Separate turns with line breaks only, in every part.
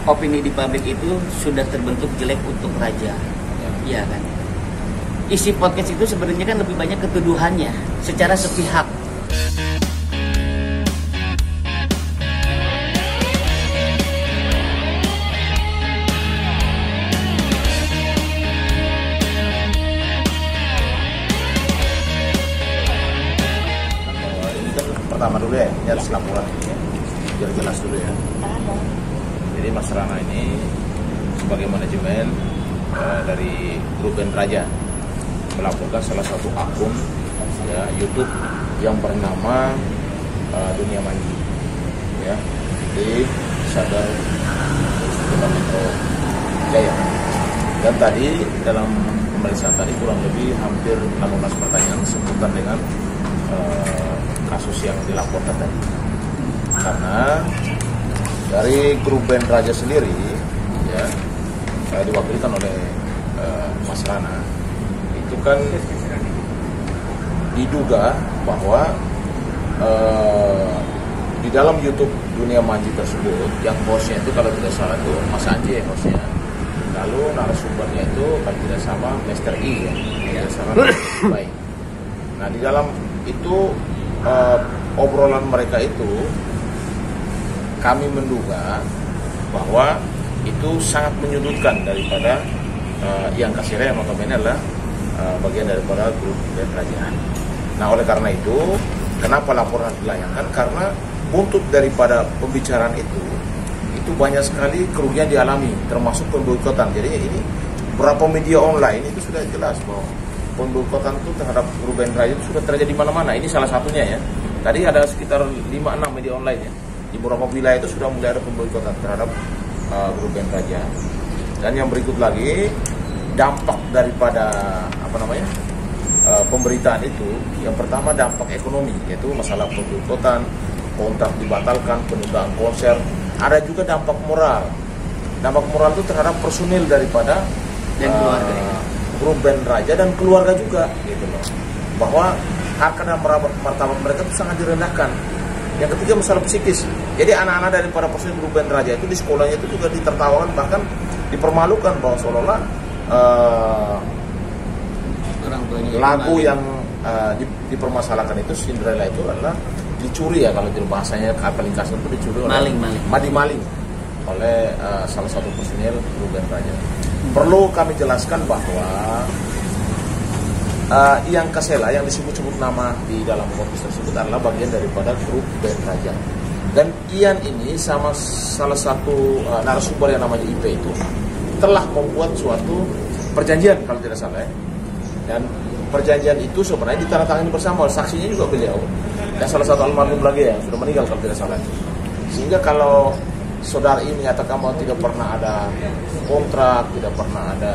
opini di publik itu sudah terbentuk jelek untuk raja. Iya kan? Isi podcast itu sebenarnya kan lebih banyak ketuduhannya secara sepihak.
Ini kan pertama dulu ya, ini harus laporan ini ya, biar jelas dulu ya. Jadi Mas Rana ini sebagai manajemen dari grup band Raja melaporkan salah satu akun ya YouTube yang bernama Dunia Manji ya di Sadar Metro Jaya. Dan tadi dalam pemeriksaan tadi kurang lebih hampir 16 pertanyaan seputar dengan kasus yang dilaporkan tadi. Karena dari grup band Raja sendiri ya diwakilkan oleh Mas Rana, itu kan diduga bahwa di dalam YouTube Dunia Manji tersebut yang hostnya itu kalau tidak salah itu Mas Anji ya hostnya, lalu narasumbernya itu kalau tidak sama Mr. I ya, tidak salah baik. Nah di dalam itu obrolan mereka itu kami menduga bahwa itu sangat menyudutkan daripada yang kasirnya yang notabene adalah bagian daripada grup band Raja. Nah oleh karena itu kenapa laporan dilayangkan? Karena buntut daripada pembicaraan itu banyak sekali kerugian dialami, termasuk pemboikotan. Jadi ini beberapa media online itu sudah jelas bahwa pemboikotan itu terhadap grup band Raja itu sudah terjadi di mana-mana. Ini salah satunya ya. Tadi ada sekitar 5-6 media online ya. Di beberapa wilayah itu sudah mulai ada pemboikotan terhadap grup band Raja. Dan yang berikut lagi dampak daripada pemberitaan itu, yang pertama dampak ekonomi, yaitu masalah pemboikotan, kontrak dibatalkan, penundaan konser. Ada juga dampak moral. Dampak moral itu terhadap personil daripada
dan keluarga
grup band Raja dan keluarga juga, gitu loh. Bahwa harkat dan martabat mereka itu sangat direndahkan. Yang ketiga masalah psikis. Jadi anak-anak daripada personil grup band Raja itu di sekolahnya itu juga ditertawakan, bahkan dipermalukan bahwa seolah-olah lagu yang dipermasalahkan itu Cinderella itu adalah dicuri ya, kalau di bahasanya paling kasar itu dicuri oleh maling oleh salah satu personil grup band Raja. Perlu kami jelaskan bahwa Ian Kasela yang disebut-sebut nama di dalam podcast tersebut adalah bagian daripada grup band Raja. Dan Ian ini sama salah satu narasumber yang namanya IP itu telah membuat suatu perjanjian kalau tidak salah ya. Dan perjanjian itu sebenarnya ditandatangani bersama, saksinya juga beliau dan salah satu almarhum lagi yang sudah meninggal kalau tidak salah. Sehingga kalau saudara ini menyatakan bahwa tidak pernah ada kontrak, tidak pernah ada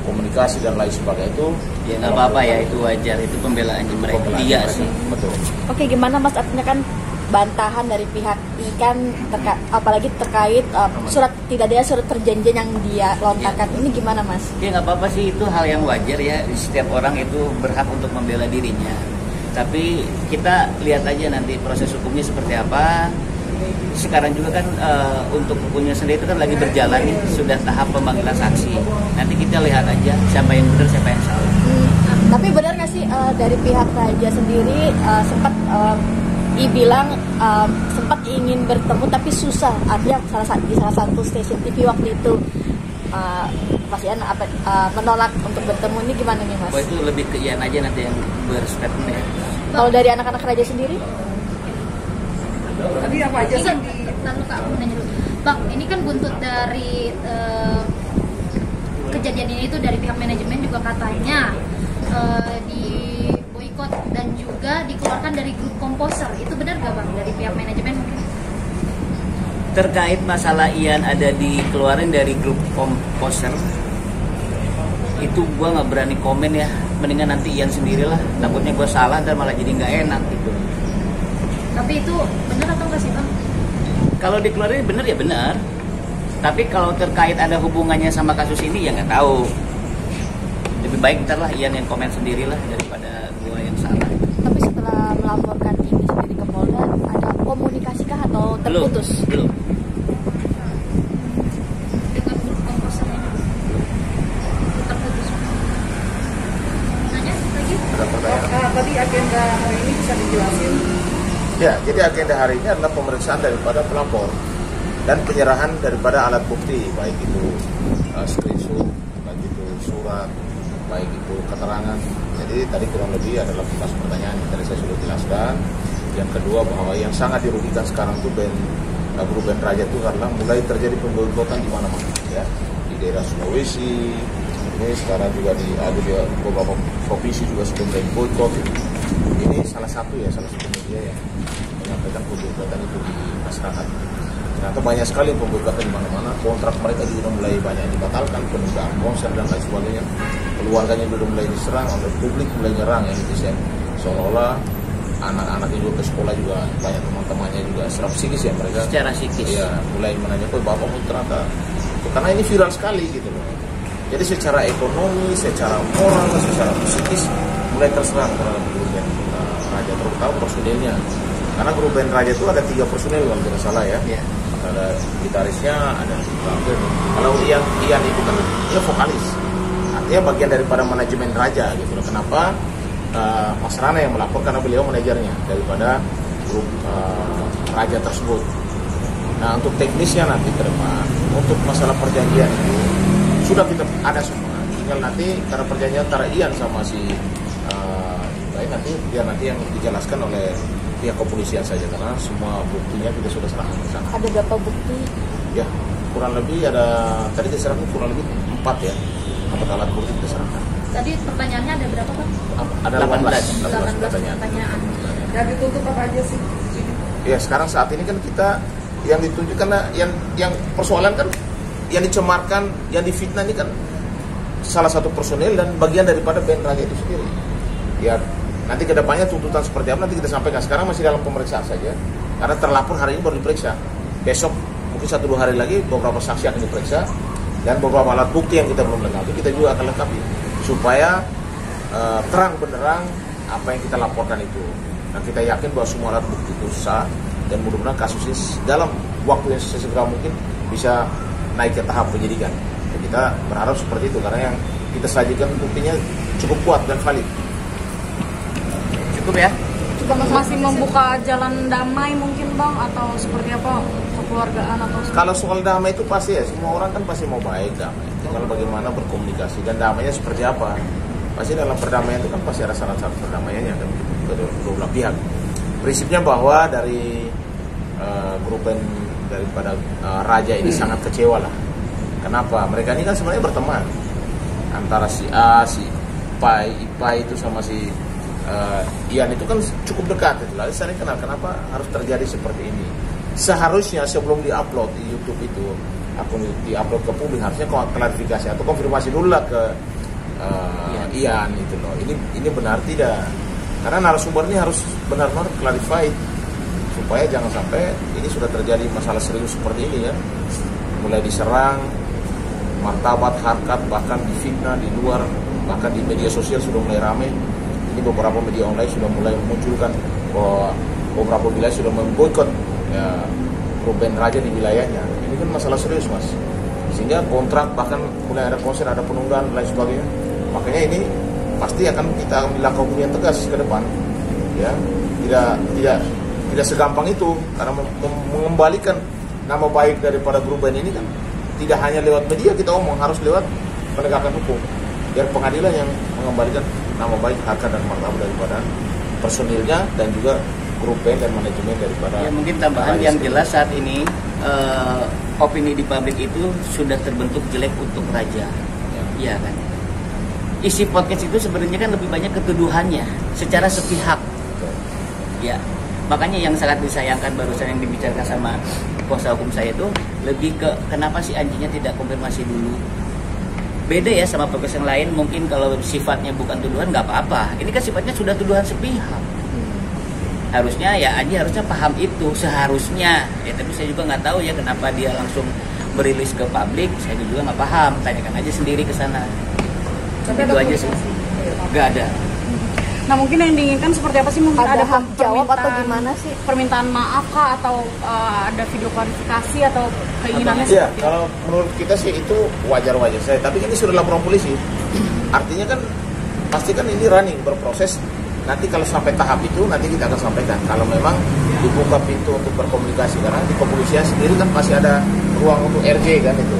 komunikasi dan lain sebagainya, itu
ya nggak apa-apa ya, itu wajar, itu pembelaannya mereka. Iya sih.
Betul.
Oke, gimana Mas, artinya kan bantahan dari pihak ikan apalagi terkait surat tidak ada surat perjanjian yang dia lontarkan ini gimana Mas?
Ya nggak apa-apa sih, itu hal yang wajar ya, setiap orang itu berhak untuk membela dirinya. Tapi kita lihat aja nanti proses hukumnya seperti apa. Sekarang juga kan untuk hukumnya sendiri itu kan lagi berjalan nih, sudah tahap pemanggilan saksi. Nanti kita lihat aja siapa yang benar siapa yang salah.
Tapi benar nggak sih dari pihak Raja sendiri sempat bilang sempat ingin bertemu tapi susah, artinya di salah satu stasiun TV waktu itu Mas Ian menolak untuk bertemu, ini gimana nih Mas?
Oh, itu lebih ke Ian aja nanti yang berstatement ya.
Kalau dari anak-anak Raja sendiri?
Tadi apa aja sih? Lalu Kak, aku nanya dulu. Bang, ini kan buntut dari kejadian ini tuh dari pihak manajemen juga katanya di boykot dan juga dikeluarkan dari grup komposer. Itu benar gak Bang dari pihak manajemen mungkin?
Terkait masalah Ian ada dikeluarin dari grup komposer, itu gue nggak berani komen ya. Mendingan nanti Ian sendirilah. Takutnya gue salah dan malah jadi nggak enak gitu.
Tapi itu benar atau enggak sih Bang?
Kalau dikeluarin benar ya benar. Tapi kalau terkait ada hubungannya sama kasus ini ya nggak tahu. Lebih baik ntar lah Ian yang komen sendirilah daripada gue yang salah.
Tapi setelah melaporkan ini sendiri ke Polda, ada komunikasi kah atau terputus?
Belum.
Ya, jadi agenda hari ini adalah pemeriksaan daripada pelapor dan penyerahan daripada alat bukti, baik itu screenshot, baik itu surat, baik itu keterangan. Jadi tadi kurang lebih adalah 15 pertanyaan yang tadi saya sudah jelaskan. Yang kedua, bahwa yang sangat dirugikan sekarang itu grup band Raja itu karena mulai terjadi pemboikotan di mana-mana, ya, di daerah Sulawesi. Ini sekarang juga di beberapa provinsi juga sudah mulai boikot. Ini salah satu media yang menyampaikan pemboikotan itu di masyarakat. Ternyata banyak sekali pemboikotan di mana-mana. Kontrak mereka juga mulai banyak dibatalkan, penundaan konser dan lain sebagainya. Keluarganya sudah mulai diserang, oleh publik mulai nyerang ya, netizen. Seolah-olah anak-anaknya juga ke sekolah juga, banyak teman-temannya juga serap psikis ya mereka.
Secara psikis.
Ya, mulai menanya, kok bapakmu ternyata. Karena ini viral sekali gitu loh. Jadi secara ekonomi, secara moral, secara psikis mulai terserang terhadap grup band Raja, terutama personilnya. Karena grup band Raja itu ada 3 personil kalau tidak salah ya.
Yeah.
Ada gitarisnya, ada drummer. Kalau Ian itu kan dia vokalis. Artinya bagian daripada manajemen Raja gitu loh. Kenapa Mas Rana yang melapor, karena beliau manajernya daripada grup Raja tersebut. Nah, untuk teknisnya nanti ke depan, untuk masalah perjanjian itu sudah kita ada semua. Tinggal nanti karena perjanjian antara Ian sama si nanti biar nanti yang dijelaskan oleh pihak kepolisian saja, karena semua buktinya kita sudah serahkan ke sana.
Ada berapa bukti?
Ya, kurang lebih ada, tadi diserahkan kurang lebih 4 ya. 4 alat bukti kita serahkan.
Tadi pertanyaannya ada berapa, Pak?
Ada 18 pertanyaan.
Dan dituntut apa aja sih?
Ya, sekarang saat ini kan kita yang dituju, karena yang persoalan kan yang dicemarkan, yang difitnah ini kan salah satu personil dan bagian daripada band Raja itu sendiri. Ya, nanti kedepannya tuntutan seperti apa nanti kita sampaikan. Sekarang masih dalam pemeriksaan saja, karena terlapor hari ini baru diperiksa. Besok mungkin 1-2 hari lagi beberapa saksi akan diperiksa, dan beberapa alat bukti yang kita belum lengkapi kita juga akan lengkapi supaya terang benderang apa yang kita laporkan itu. Nah, kita yakin bahwa semua alat bukti itu sah, dan mudah-mudahan kasus ini dalam waktu yang sesegera mungkin bisa naik ke tahap penyidikan. Dan kita berharap seperti itu, karena yang kita sajikan buktinya cukup kuat dan valid.
Cukup ya?
Masih membuka jalan damai mungkin Bang, atau seperti apa, kekeluargaan atau seperti...
Kalau soal damai itu pasti ya, semua orang kan pasti mau baik, damai. Tinggal bagaimana berkomunikasi dan damainya seperti apa. Pasti dalam perdamaian itu kan pasti ada syarat-syarat perdamaiannya kan, kedua belah pihak. Prinsipnya bahwa dari grup band daripada Raja ini sangat kecewa lah. Kenapa? Mereka ini kan sebenarnya berteman antara si A, si Ipai itu sama si Ian itu kan cukup dekat itu. Lalu saya kenal kenapa harus terjadi seperti ini. Seharusnya sebelum diupload di YouTube itu, akun diupload ke publik, harusnya klarifikasi atau konfirmasi dulu lah ke Ian itu loh. Ini benar tidak? Karena narasumber ini harus benar-benar clarified supaya jangan sampai ini sudah terjadi masalah serius seperti ini ya. Mulai diserang, martabat, harkat, bahkan difitnah di luar, bahkan di media sosial sudah mulai ramai. Ini beberapa media online sudah mulai memunculkan bahwa beberapa wilayah sudah memboikot ya, grup band Raja di wilayahnya. Ini kan masalah serius mas, sehingga kontrak bahkan mulai ada konser, ada penundaan dan lain sebagainya. Makanya ini pasti akan kita ambil langkah hukum yang tegas ke depan ya. Tidak segampang itu, karena mengembalikan nama baik daripada grup band ini kan tidak hanya lewat media kita omong, harus lewat penegakan hukum, biar pengadilan yang mengembalikan nama baik, harkat dan martabat daripada personilnya dan juga grup band dan manajemen daripada.
Ya, mungkin tambahan yang jelas saat ini opini di publik itu sudah terbentuk jelek untuk Raja. Iya kan? Isi podcast itu sebenarnya kan lebih banyak ketuduhannya secara sepihak. Ya, makanya yang sangat disayangkan barusan yang dibicarakan sama kuasa hukum saya itu lebih ke kenapa sih anjingnya tidak konfirmasi dulu. Beda ya sama podcast yang lain, mungkin kalau sifatnya bukan tuduhan nggak apa-apa. Ini kan sifatnya sudah tuduhan sepihak. Harusnya ya Anji harusnya paham itu seharusnya. Ya tapi saya juga nggak tahu ya kenapa dia langsung merilis ke publik. Saya juga nggak paham. Tanyakan aja sendiri ke sana.
Tapi
itu aja sih. Nggak ada.
Nah mungkin yang diinginkan seperti apa sih? Mungkin ada
hak jawab atau gimana sih?
Permintaan maaf kah, atau ada video klarifikasi atau keinginannya
ya,
seperti
kalau menurut kita sih itu wajar-wajar saja. Tapi ini sudah laporan polisi. Artinya kan pasti kan ini running, berproses nanti kalau sampai tahap itu nanti kita akan sampaikan kalau memang dibuka pintu untuk berkomunikasi, karena di kepolisian sendiri kan masih ada ruang untuk RJ kan, itu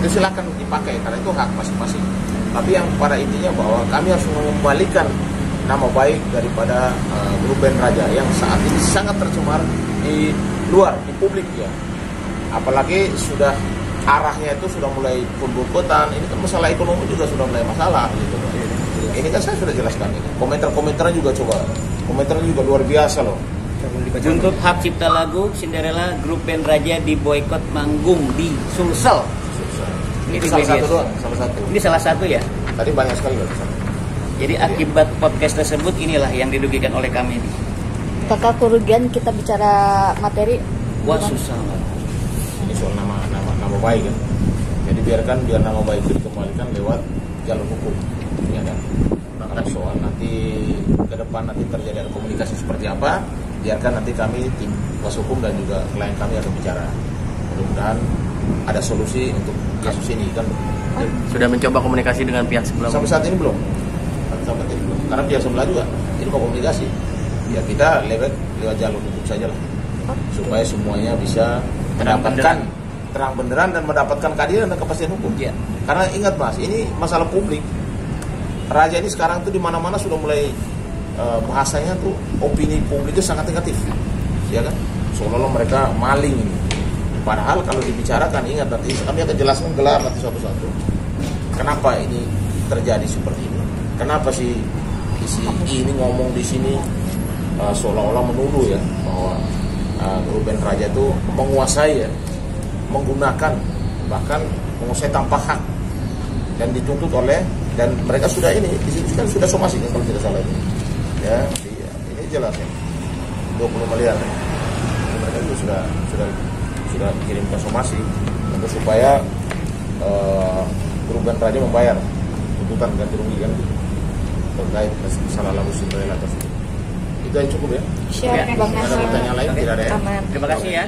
silakan dipakai karena itu hak masing-masing. Tapi yang pada intinya bahwa kami harus mengembalikan nama baik daripada grup band Raja yang saat ini sangat tercemar di luar, di publik ya. Apalagi sudah arahnya itu sudah mulai pemboikotan, ini kan masalah ekonomi juga sudah mulai masalah gitu. Ini kan saya sudah jelaskan ini. Komentarnya juga luar biasa loh.
Untuk hak cipta lagu Cinderella, grup band Raja diboikot manggung di Sulsel.
Ini salah satu doang,
Ini salah satu ya.
Tadi banyak sekali loh.
Jadi akibat podcast tersebut inilah yang dirugikan oleh kami.
Kakak kerugian kita bicara materi.
Wah susah lah.
Ini soal nama baik kan. Jadi biar nama baik itu dikembalikan lewat jalur hukum, ya kan. Karena soal nanti ke depan nanti terjadi ada komunikasi seperti apa, biarkan nanti kami tim kuasa hukum dan juga klien kami akan bicara. Mudah-mudahan ada solusi untuk kasus ini kan.
Sudah mencoba komunikasi dengan pihak sebelah?
Sampai saat ini belum. Karena pihak sebelah juga ini mau komunikasi. Ya kita lewat jalur hukum saja lah. Supaya semuanya bisa mendapatkan terang benderang dan mendapatkan keadilan dan kepastian hukum.
Ya.
Karena ingat Mas, ini masalah publik. Raja ini sekarang tuh di mana-mana sudah mulai bahasanya tuh opini publik itu sangat negatif. Ya kan? Seolah-olah mereka maling ini. Padahal kalau dibicarakan, ingat nanti kami akan jelaskan gelar nanti satu-satu. Kenapa ini terjadi seperti ini? Kenapa sih ini ngomong di sini seolah-olah menuduh ya bahwa grup band Raja itu menguasai ya, menggunakan bahkan menguasai tanpa hak dan dituntut oleh, dan mereka sudah ini di sini kan sudah somasi kan kalau tidak salah ini. Ya, ini jelas ya. 20 miliar. Mereka juga sudah kirimkan somasi untuk supaya grup band Raja membayar tuntutan ganti rugi kan terkait masalah lagu Cinderella tersebut. Itu yang cukup ya.
Siap, Bang
Ada
Nasir.
pertanyaan lain? Tidak ada ya?
Aman.
Terima kasih ya.